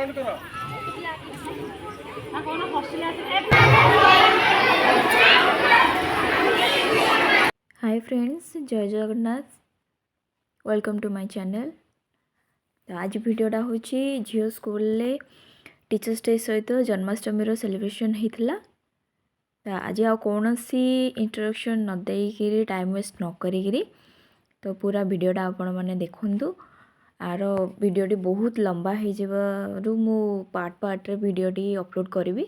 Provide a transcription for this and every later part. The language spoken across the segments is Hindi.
हाय फ्रेंड्स, जय Jagannath. Welcome to my channel. तो आज वीडियोटा हूँ झील स्कूल टीचर्स डे सहित जन्माष्टमी सेलिब्रेशन होता। तो आज आ कौन सी इंट्रोडक्शन न देकर टाइम वेस्ट न करी तो पूरा वीडियोटा आपण मैंने देखु। आर वीडियोटी बहुत लंबा हो मु पार्ट पार्ट रे वीडियोटी अपलोड करी।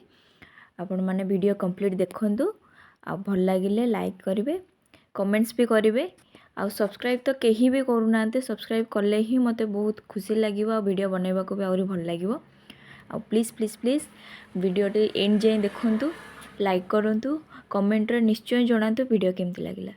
आपण मैंने वीडियो कंप्लीट देखु। आ भल लगिले लाइक करेंगे, कमेंट्स भी करेंगे। आ सब्सक्राइब तो कहीं भी करूना, सब्सक्राइब कले ही मत बहुत खुशी लगे और वीडियो बनइबा को भी आहरी भल लगे। आ प्लीज़ प्लीज़ प्लीज़ वीडियोटी एंड जाए देखु, लाइक करूँ, कमेंट रे निश्चय जनातु वीडियो केमती लगिला।